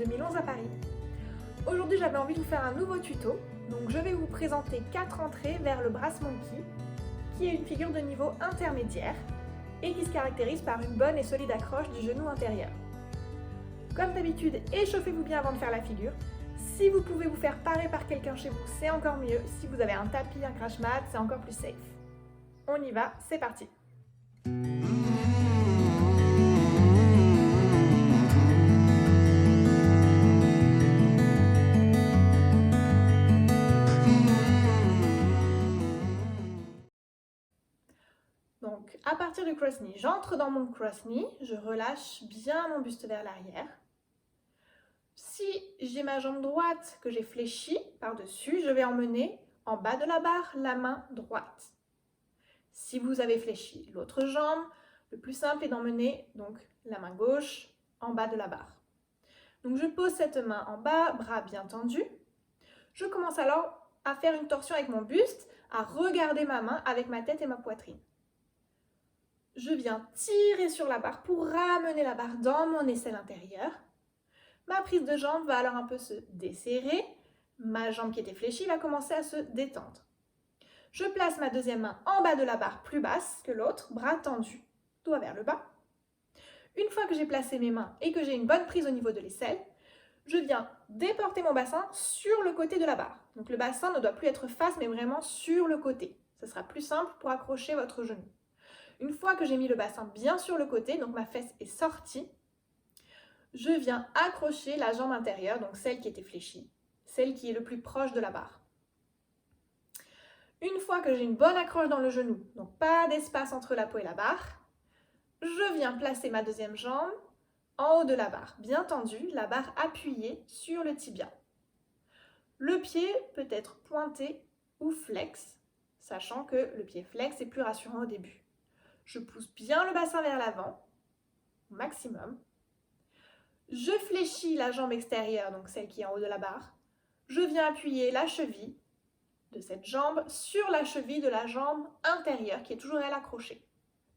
2011 à Paris. Aujourd'hui, j'avais envie de vous faire un nouveau tuto, donc je vais vous présenter 4 entrées vers le Brass Monkey, qui est une figure de niveau intermédiaire et qui se caractérise par une bonne et solide accroche du genou intérieur. Comme d'habitude, échauffez-vous bien avant de faire la figure. Si vous pouvez vous faire parer par quelqu'un chez vous, c'est encore mieux. Si vous avez un tapis, un crash mat, c'est encore plus safe. On y va, c'est parti! Donc, à partir du cross knee, j'entre dans mon cross knee, je relâche bien mon buste vers l'arrière. Si j'ai ma jambe droite que j'ai fléchie par-dessus, je vais emmener en bas de la barre la main droite. Si vous avez fléchi l'autre jambe, le plus simple est d'emmener donc la main gauche en bas de la barre. Donc je pose cette main en bas, bras bien tendus. Je commence alors à faire une torsion avec mon buste, à regarder ma main avec ma tête et ma poitrine. Je viens tirer sur la barre pour ramener la barre dans mon aisselle intérieure. Ma prise de jambe va alors un peu se desserrer. Ma jambe qui était fléchie va commencer à se détendre. Je place ma deuxième main en bas de la barre plus basse que l'autre, bras tendu, doigt vers le bas. Une fois que j'ai placé mes mains et que j'ai une bonne prise au niveau de l'aisselle, je viens déporter mon bassin sur le côté de la barre. Donc le bassin ne doit plus être face mais vraiment sur le côté. Ce sera plus simple pour accrocher votre genou. Une fois que j'ai mis le bassin bien sur le côté, donc ma fesse est sortie, je viens accrocher la jambe intérieure, donc celle qui était fléchie, celle qui est le plus proche de la barre. Une fois que j'ai une bonne accroche dans le genou, donc pas d'espace entre la peau et la barre, je viens placer ma deuxième jambe en haut de la barre, bien tendue, la barre appuyée sur le tibia. Le pied peut être pointé ou flex, sachant que le pied flex est plus rassurant au début. Je pousse bien le bassin vers l'avant, au maximum. Je fléchis la jambe extérieure, donc celle qui est en haut de la barre. Je viens appuyer la cheville de cette jambe sur la cheville de la jambe intérieure, qui est toujours elle accrochée,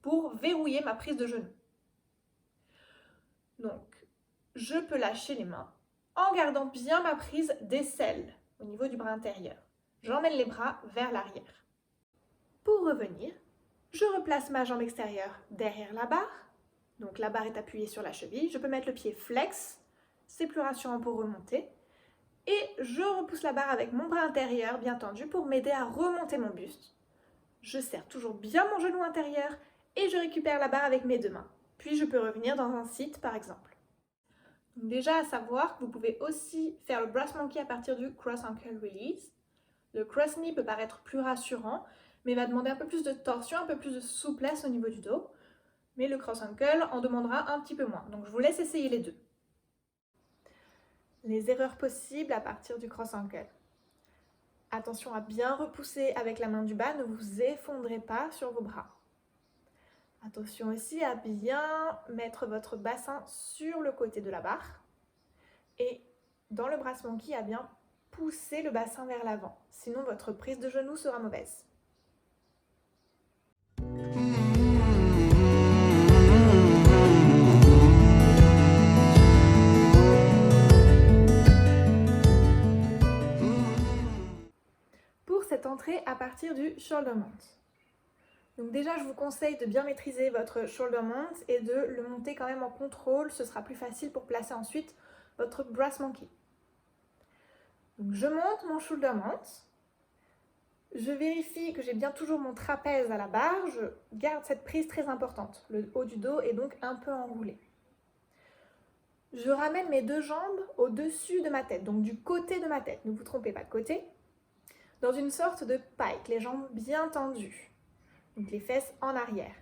pour verrouiller ma prise de genou. Donc, je peux lâcher les mains en gardant bien ma prise d'aisselle au niveau du bras intérieur. J'emmène les bras vers l'arrière. Pour revenir, je replace ma jambe extérieure derrière la barre. Donc la barre est appuyée sur la cheville. Je peux mettre le pied flex, c'est plus rassurant pour remonter. Et je repousse la barre avec mon bras intérieur bien tendu pour m'aider à remonter mon buste. Je serre toujours bien mon genou intérieur et je récupère la barre avec mes deux mains. Puis je peux revenir dans un sit par exemple. Donc déjà à savoir que vous pouvez aussi faire le Brass Monkey à partir du Cross Ankle Release. Le Cross Knee peut paraître plus rassurant, mais va demander un peu plus de torsion, un peu plus de souplesse au niveau du dos. Mais le Cross Ankle en demandera un petit peu moins. Donc je vous laisse essayer les deux. Les erreurs possibles à partir du Cross Ankle. Attention à bien repousser avec la main du bas, ne vous effondrez pas sur vos bras. Attention aussi à bien mettre votre bassin sur le côté de la barre. Et dans le Brass Monkey, à bien pousser le bassin vers l'avant. Sinon votre prise de genou sera mauvaise. Cette entrée à partir du shoulder mount. Donc déjà, je vous conseille de bien maîtriser votre shoulder mount et de le monter quand même en contrôle. Ce sera plus facile pour placer ensuite votre Brass Monkey. Donc je monte mon shoulder mount. Je vérifie que j'ai bien toujours mon trapèze à la barre. Je garde cette prise très importante. Le haut du dos est donc un peu enroulé. Je ramène mes deux jambes au-dessus de ma tête, donc du côté de ma tête. Ne vous trompez pas de côté. Dans une sorte de pike, les jambes bien tendues, donc les fesses en arrière.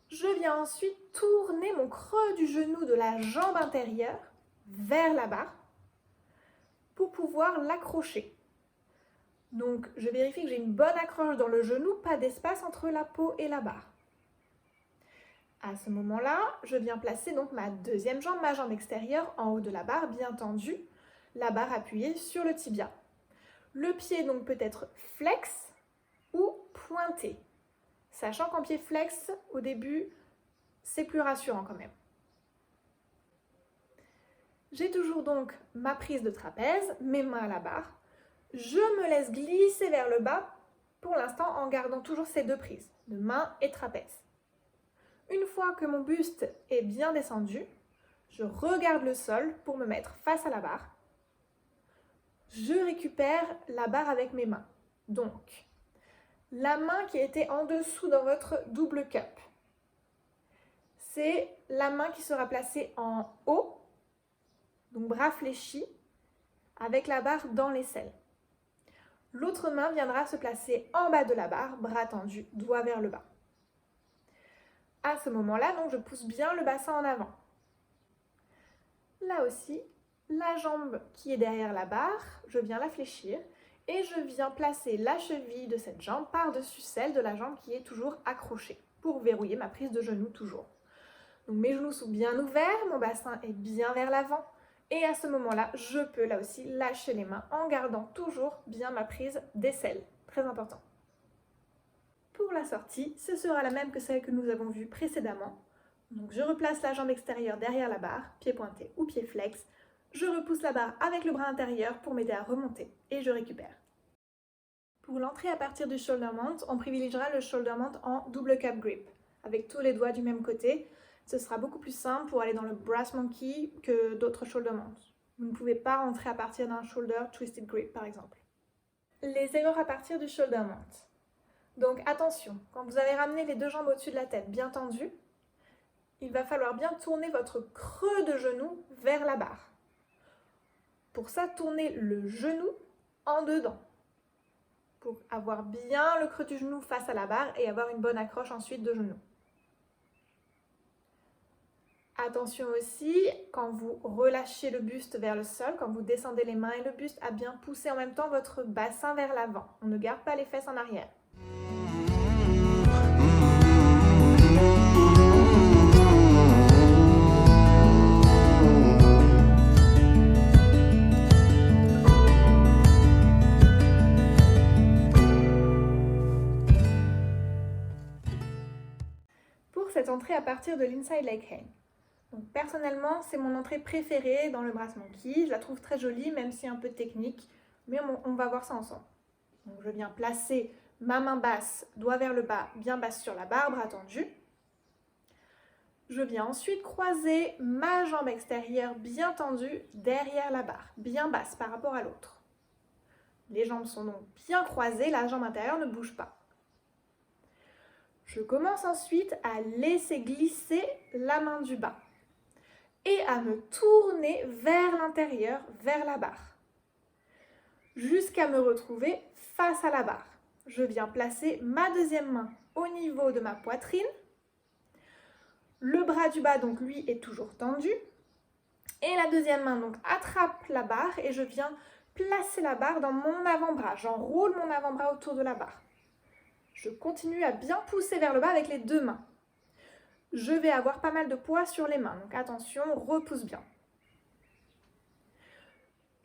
Je viens ensuite tourner mon creux du genou de la jambe intérieure vers la barre pour pouvoir l'accrocher. Donc je vérifie que j'ai une bonne accroche dans le genou, pas d'espace entre la peau et la barre. À ce moment-là, je viens placer donc ma deuxième jambe, ma jambe extérieure en haut de la barre, bien tendue, la barre appuyée sur le tibia. Le pied donc peut être flex ou pointé, sachant qu'en pied flex, au début, c'est plus rassurant quand même. J'ai toujours donc ma prise de trapèze, mes mains à la barre. Je me laisse glisser vers le bas, pour l'instant en gardant toujours ces deux prises, de main et trapèze. Une fois que mon buste est bien descendu, je regarde le sol pour me mettre face à la barre. Je récupère la barre avec mes mains. Donc, la main qui était en dessous dans votre double cup, c'est la main qui sera placée en haut, donc bras fléchis, avec la barre dans l'aisselle. L'autre main viendra se placer en bas de la barre, bras tendus, doigts vers le bas. À ce moment-là, donc, je pousse bien le bassin en avant. Là aussi, la jambe qui est derrière la barre, je viens la fléchir et je viens placer la cheville de cette jambe par-dessus celle de la jambe qui est toujours accrochée pour verrouiller ma prise de genou toujours. Donc mes genoux sont bien ouverts, mon bassin est bien vers l'avant et à ce moment-là, je peux là aussi lâcher les mains en gardant toujours bien ma prise d'aisselle. Très important. Pour la sortie, ce sera la même que celle que nous avons vue précédemment. Donc je replace la jambe extérieure derrière la barre, pied pointé ou pied flex. Je repousse la barre avec le bras intérieur pour m'aider à remonter et je récupère. Pour l'entrée à partir du shoulder mount, on privilégiera le shoulder mount en double cup grip, avec tous les doigts du même côté. Ce sera beaucoup plus simple pour aller dans le brass monkey que d'autres shoulder mounts. Vous ne pouvez pas rentrer à partir d'un shoulder twisted grip par exemple. Les erreurs à partir du shoulder mount. Donc attention, quand vous avez ramené les deux jambes au-dessus de la tête bien tendues, il va falloir bien tourner votre creux de genou vers la barre. Pour ça, tournez le genou en dedans, pour avoir bien le creux du genou face à la barre et avoir une bonne accroche ensuite de genou. Attention aussi, quand vous relâchez le buste vers le sol, quand vous descendez les mains et le buste, à bien pousser en même temps votre bassin vers l'avant. On ne garde pas les fesses en arrière. Pour cette entrée à partir de l'inside leg hang. Donc, personnellement, c'est mon entrée préférée dans le brass monkey. Je la trouve très jolie, même si un peu technique, mais on va voir ça ensemble. Donc, je viens placer ma main basse, doigt vers le bas, bien basse sur la barre, bras tendu. Je viens ensuite croiser ma jambe extérieure bien tendue derrière la barre, bien basse par rapport à l'autre. Les jambes sont donc bien croisées, la jambe intérieure ne bouge pas. Je commence ensuite à laisser glisser la main du bas et à me tourner vers l'intérieur, vers la barre, jusqu'à me retrouver face à la barre. Je viens placer ma deuxième main au niveau de ma poitrine. Le bras du bas, donc lui, est toujours tendu. Et la deuxième main, donc, attrape la barre et je viens placer la barre dans mon avant-bras. J'enroule mon avant-bras autour de la barre. Je continue à bien pousser vers le bas avec les deux mains. Je vais avoir pas mal de poids sur les mains, donc attention, repousse bien.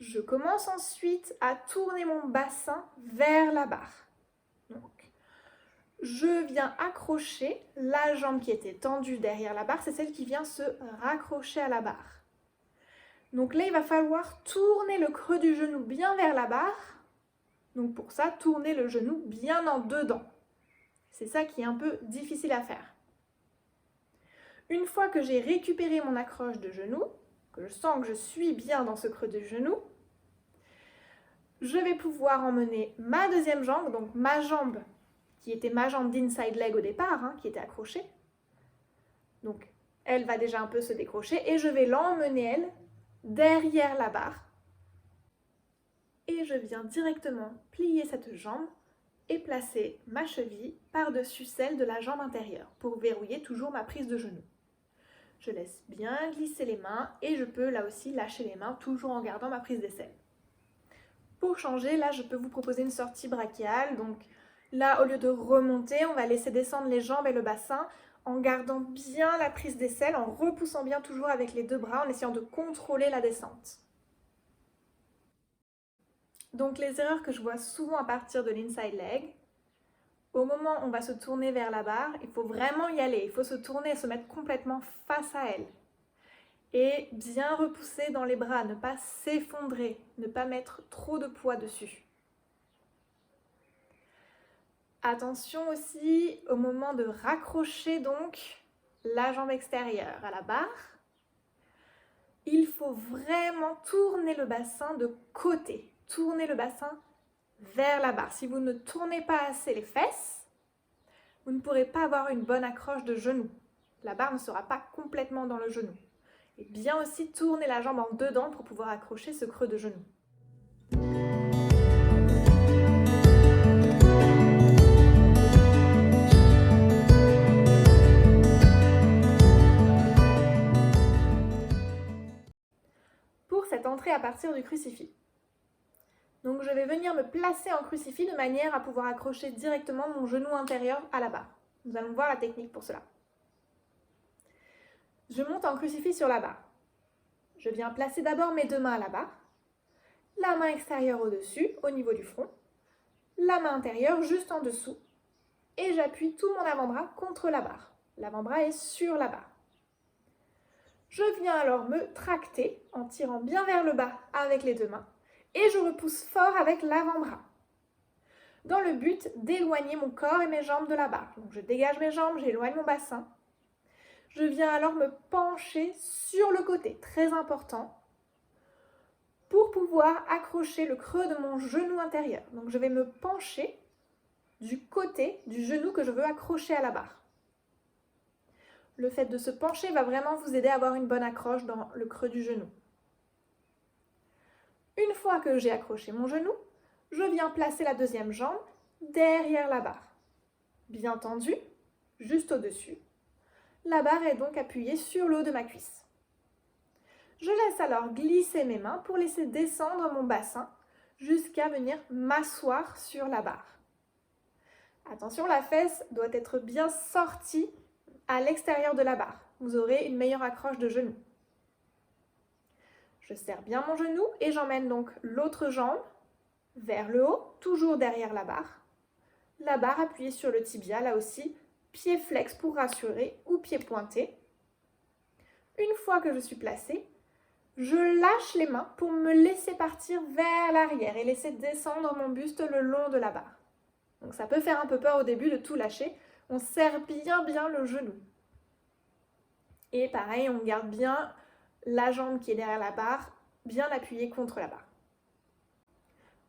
Je commence ensuite à tourner mon bassin vers la barre. Donc, je viens accrocher la jambe qui était tendue derrière la barre, c'est celle qui vient se raccrocher à la barre. Donc là, il va falloir tourner le creux du genou bien vers la barre. Donc pour ça, tourner le genou bien en dedans. C'est ça qui est un peu difficile à faire. Une fois que j'ai récupéré mon accroche de genou, que je sens que je suis bien dans ce creux de genou, je vais pouvoir emmener ma deuxième jambe, donc ma jambe qui était ma jambe d'inside leg au départ, qui était accrochée. Donc elle va déjà un peu se décrocher et je vais l'emmener, elle, derrière la barre. Et je viens directement plier cette jambe et placer ma cheville par-dessus celle de la jambe intérieure pour verrouiller toujours ma prise de genou. Je laisse bien glisser les mains et je peux là aussi lâcher les mains toujours en gardant ma prise d'aisselle. Pour changer, là je peux vous proposer une sortie brachiale. Donc là, au lieu de remonter, on va laisser descendre les jambes et le bassin en gardant bien la prise d'aisselle, en repoussant bien toujours avec les deux bras, en essayant de contrôler la descente. Donc les erreurs que je vois souvent à partir de l'inside leg, au moment où on va se tourner vers la barre, il faut vraiment y aller, il faut se tourner et se mettre complètement face à elle. Et bien repousser dans les bras, ne pas s'effondrer, ne pas mettre trop de poids dessus. Attention aussi au moment de raccrocher donc la jambe extérieure à la barre. Il faut vraiment tourner le bassin de côté, tourner le bassin vers la barre. Si vous ne tournez pas assez les fesses, vous ne pourrez pas avoir une bonne accroche de genou. La barre ne sera pas complètement dans le genou. Et bien aussi tourner la jambe en dedans pour pouvoir accrocher ce creux de genou. Pour cette entrée à partir du crucifix. Donc je vais venir me placer en crucifix de manière à pouvoir accrocher directement mon genou intérieur à la barre. Nous allons voir la technique pour cela. Je monte en crucifix sur la barre. Je viens placer d'abord mes deux mains à la barre, la main extérieure au-dessus, au niveau du front, la main intérieure juste en dessous, et j'appuie tout mon avant-bras contre la barre. L'avant-bras est sur la barre. Je viens alors me tracter en tirant bien vers le bas avec les deux mains, et je repousse fort avec l'avant-bras, dans le but d'éloigner mon corps et mes jambes de la barre. Donc je dégage mes jambes, j'éloigne mon bassin. Je viens alors me pencher sur le côté, très important, pour pouvoir accrocher le creux de mon genou intérieur. Donc je vais me pencher du côté du genou que je veux accrocher à la barre. Le fait de se pencher va vraiment vous aider à avoir une bonne accroche dans le creux du genou. Une fois que j'ai accroché mon genou, je viens placer la deuxième jambe derrière la barre. Bien tendue, juste au-dessus. La barre est donc appuyée sur le haut de ma cuisse. Je laisse alors glisser mes mains pour laisser descendre mon bassin jusqu'à venir m'asseoir sur la barre. Attention, la fesse doit être bien sortie à l'extérieur de la barre. Vous aurez une meilleure accroche de genou. Je serre bien mon genou et j'emmène donc l'autre jambe vers le haut, toujours derrière la barre. La barre appuyée sur le tibia, là aussi, pied flex pour rassurer ou pied pointé. Une fois que je suis placée, je lâche les mains pour me laisser partir vers l'arrière et laisser descendre mon buste le long de la barre. Donc ça peut faire un peu peur au début de tout lâcher. On serre bien le genou. Et pareil, on garde bien la jambe qui est derrière la barre, bien appuyée contre la barre.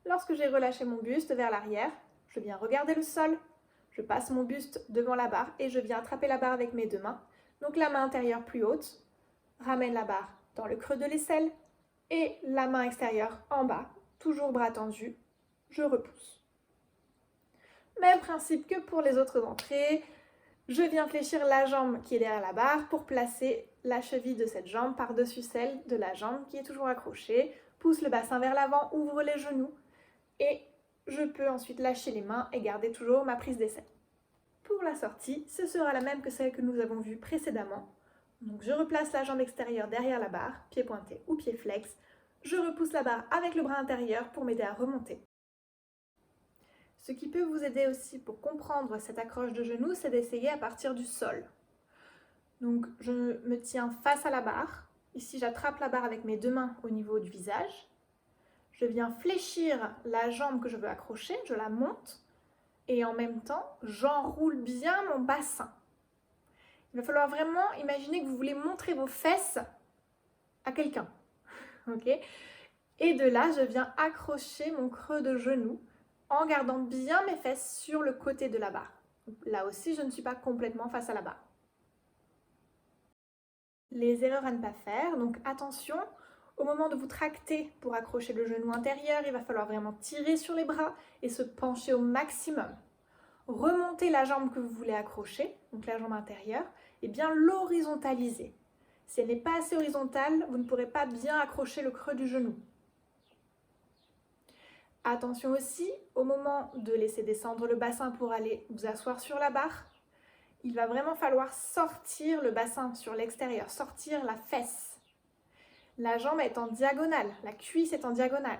Lorsque j'ai relâché mon buste vers l'arrière, je viens regarder le sol. Je passe mon buste devant la barre et je viens attraper la barre avec mes deux mains. Donc la main intérieure plus haute, ramène la barre dans le creux de l'aisselle et la main extérieure en bas, toujours bras tendus, je repousse. Même principe que pour les autres entrées, je viens fléchir la jambe qui est derrière la barre pour placer la cheville de cette jambe par-dessus celle de la jambe qui est toujours accrochée, pousse le bassin vers l'avant, ouvre les genoux et je peux ensuite lâcher les mains et garder toujours ma prise d'aisselle. Pour la sortie, ce sera la même que celle que nous avons vue précédemment. Donc je replace la jambe extérieure derrière la barre, pied pointé ou pied flex. Je repousse la barre avec le bras intérieur pour m'aider à remonter. Ce qui peut vous aider aussi pour comprendre cette accroche de genou, c'est d'essayer à partir du sol. Donc je me tiens face à la barre. Ici, j'attrape la barre avec mes deux mains au niveau du visage. Je viens fléchir la jambe que je veux accrocher, je la monte. Et en même temps, j'enroule bien mon bassin. Il va falloir vraiment imaginer que vous voulez montrer vos fesses à quelqu'un. Okay. Et de là, je viens accrocher mon creux de genou en gardant bien mes fesses sur le côté de la barre. Là aussi, je ne suis pas complètement face à la barre. Les erreurs à ne pas faire, donc attention, au moment de vous tracter pour accrocher le genou intérieur, il va falloir vraiment tirer sur les bras et se pencher au maximum. Remontez la jambe que vous voulez accrocher, donc la jambe intérieure, et bien l'horizontaliser. Si elle n'est pas assez horizontale, vous ne pourrez pas bien accrocher le creux du genou. Attention aussi, au moment de laisser descendre le bassin pour aller vous asseoir sur la barre, il va vraiment falloir sortir le bassin sur l'extérieur, sortir la fesse. La jambe est en diagonale, la cuisse est en diagonale.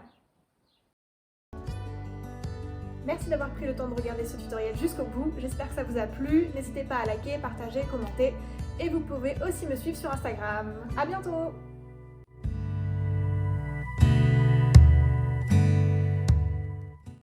Merci d'avoir pris le temps de regarder ce tutoriel jusqu'au bout, j'espère que ça vous a plu. N'hésitez pas à liker, partager, commenter et vous pouvez aussi me suivre sur Instagram. À bientôt!